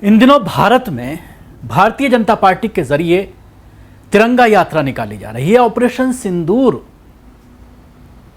इन दिनों भारत में भारतीय जनता पार्टी के जरिए तिरंगा यात्रा निकाली जा रही है। ऑपरेशन सिंदूर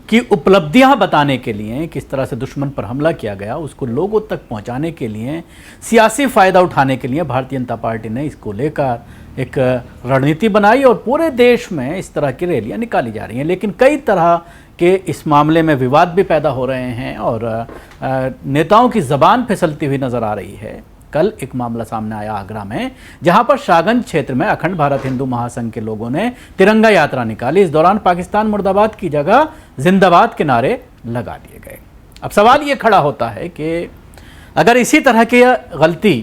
की उपलब्धियां बताने के लिए, किस तरह से दुश्मन पर हमला किया गया उसको लोगों तक पहुंचाने के लिए, सियासी फायदा उठाने के लिए भारतीय जनता पार्टी ने इसको लेकर एक रणनीति बनाई और पूरे देश में इस तरह की रैलियां निकाली जा रही हैं। लेकिन कई तरह के इस मामले में विवाद भी पैदा हो रहे हैं और नेताओं की जबान फिसलती हुई नजर आ रही है। कल एक मामला सामने आया आगरा में, जहां पर शाहगंज क्षेत्र में अखंड भारत हिंदू महासंघ के लोगों ने तिरंगा यात्रा निकाली। इस दौरान पाकिस्तान मुर्दाबाद की जगह जिंदाबाद के नारे लगा दिए गए। अब सवाल ये खड़ा होता है कि अगर इसी तरह की गलती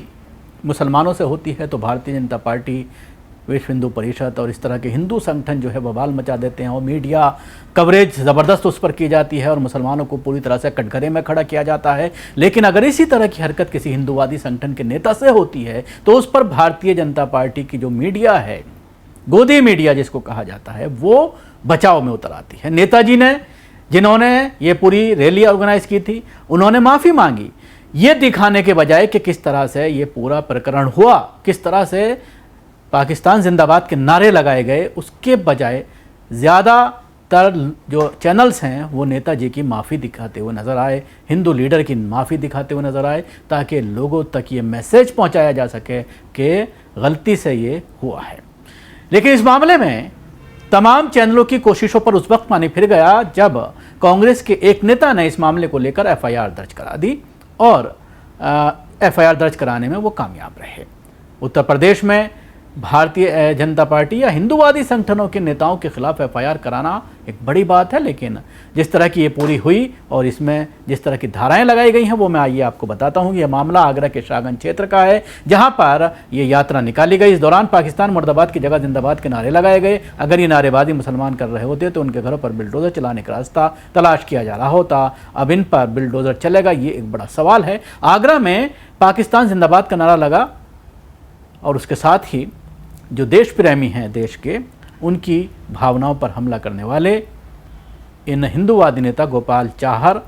मुसलमानों से होती है तो भारतीय जनता पार्टी, विश्व हिंदू परिषद और इस तरह के हिंदू संगठन जो है बवाल मचा देते हैं और मीडिया कवरेज ज़बरदस्त उस पर की जाती है और मुसलमानों को पूरी तरह से कटघरे में खड़ा किया जाता है। लेकिन अगर इसी तरह की हरकत किसी हिंदूवादी संगठन के नेता से होती है तो उस पर भारतीय जनता पार्टी की जो मीडिया है, गोदी मीडिया जिसको कहा जाता है, वो बचाव में उतर आती है। नेताजी ने, जिन्होंने ये पूरी रैली ऑर्गेनाइज की थी, उन्होंने माफ़ी मांगी, ये दिखाने के बजाय कि किस तरह से ये पूरा प्रकरण हुआ, किस तरह से पाकिस्तान जिंदाबाद के नारे लगाए गए, उसके बजाय ज़्यादातर जो चैनल्स हैं वो नेताजी की माफ़ी दिखाते हुए नज़र आए, हिंदू लीडर की माफ़ी दिखाते हुए नज़र आए, ताकि लोगों तक ये मैसेज पहुंचाया जा सके कि गलती से ये हुआ है। लेकिन इस मामले में तमाम चैनलों की कोशिशों पर उस वक्त पानी फिर गया जब कांग्रेस के एक नेता ने इस मामले को लेकर FIR दर्ज करा दी और FIR दर्ज कराने में वो कामयाब रहे। उत्तर प्रदेश में भारतीय जनता पार्टी या हिंदूवादी संगठनों के नेताओं के खिलाफ FIR कराना एक बड़ी बात है, लेकिन जिस तरह की ये पूरी हुई और इसमें जिस तरह की धाराएं लगाई गई हैं वो मैं आइए आपको बताता हूं। ये मामला आगरा के शाहगंज क्षेत्र का है, जहां पर ये यात्रा निकाली गई। इस दौरान पाकिस्तान मुर्दाबाद की जगह जिंदाबाद के नारे लगाए गए। अगर ये नारेबाजी मुसलमान कर रहे होते तो उनके घरों पर बिल्डोजर चलाने का रास्ता तलाश किया जा रहा होता। अब इन पर बिल्डोजर चलेगा, ये एक बड़ा सवाल है। आगरा में पाकिस्तान जिंदाबाद का नारा लगा और उसके साथ ही जो देश प्रेमी हैं देश के, उनकी भावनाओं पर हमला करने वाले इन हिंदूवादी नेता गोपाल चाहर,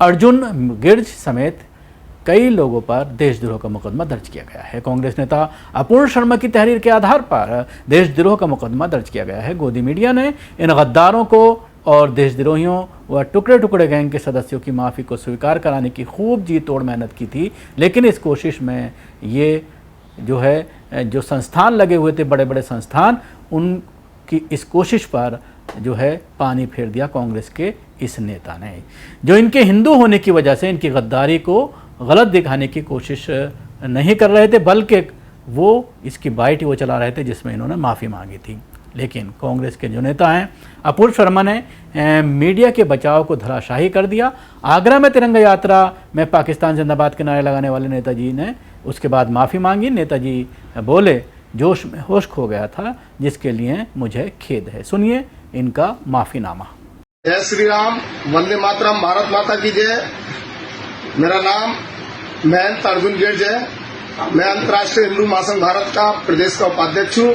अर्जुन गिर्ज समेत कई लोगों पर देशद्रोह का मुकदमा दर्ज किया गया है। कांग्रेस नेता अपूर्ण शर्मा की तहरीर के आधार पर देशद्रोह का मुकदमा दर्ज किया गया है। गोदी मीडिया ने इन गद्दारों को और देशद्रोहियों व टुकड़े टुकड़े गैंग के सदस्यों की माफ़ी को स्वीकार कराने की खूब जी तोड़ मेहनत की थी, लेकिन इस कोशिश में ये जो है जो संस्थान लगे हुए थे, बड़े बड़े संस्थान, उनकी इस कोशिश पर जो है पानी फेर दिया कांग्रेस के इस नेता ने, जो इनके हिंदू होने की वजह से इनकी गद्दारी को गलत दिखाने की कोशिश नहीं कर रहे थे, बल्कि वो इसकी बाइट वो चला रहे थे जिसमें इन्होंने माफ़ी मांगी थी। लेकिन कांग्रेस के जो नेता हैं अपूर्ण शर्मा ने मीडिया के बचाव को धराशाही कर दिया। आगरा में तिरंगा यात्रा में पाकिस्तान जिंदाबाद के नारे लगाने वाले नेताजी ने उसके बाद माफ़ी मांगी। नेताजी बोले, जोश में होश खो गया था जिसके लिए मुझे खेद है। सुनिए इनका माफ़ीनामा। जय श्री राम, वंदे मातरम, भारत माता की जय। मेरा नाम महंत अर्जुन गिर्ज है। मैं अंतर्राष्ट्रीय हिंदू महासंघ भारत का प्रदेश का उपाध्यक्ष हूँ।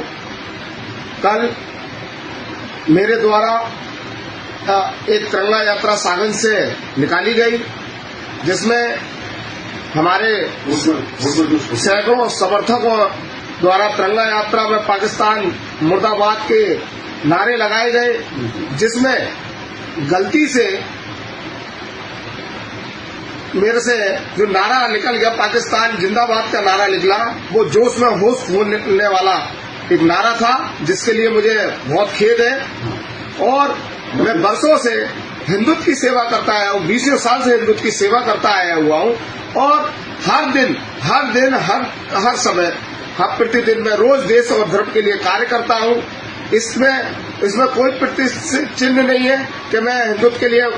कल मेरे द्वारा एक तिरंगा यात्रा शाहगंज से निकाली गई, जिसमें हमारे सैकड़ों समर्थकों द्वारा तिरंगा यात्रा में पाकिस्तान मुर्दाबाद के नारे लगाए गए, जिसमें गलती से मेरे से जो नारा निकल गया, पाकिस्तान जिंदाबाद का नारा निकला, वो जोश में होश खोने वाला एक नारा था, जिसके लिए मुझे बहुत खेद है। और मैं वर्षों से हिंदुत्व की सेवा करता आया हूँ, 20 साल से हिंदुत्व की सेवा करता आया हुआ हूँ और हर दिन हर समय हर प्रतिदिन मैं रोज देश और धर्म के लिए कार्य करता हूँ। इसमें कोई प्रतिचिन्ह नहीं है कि मैं हिंदुत्व के लिए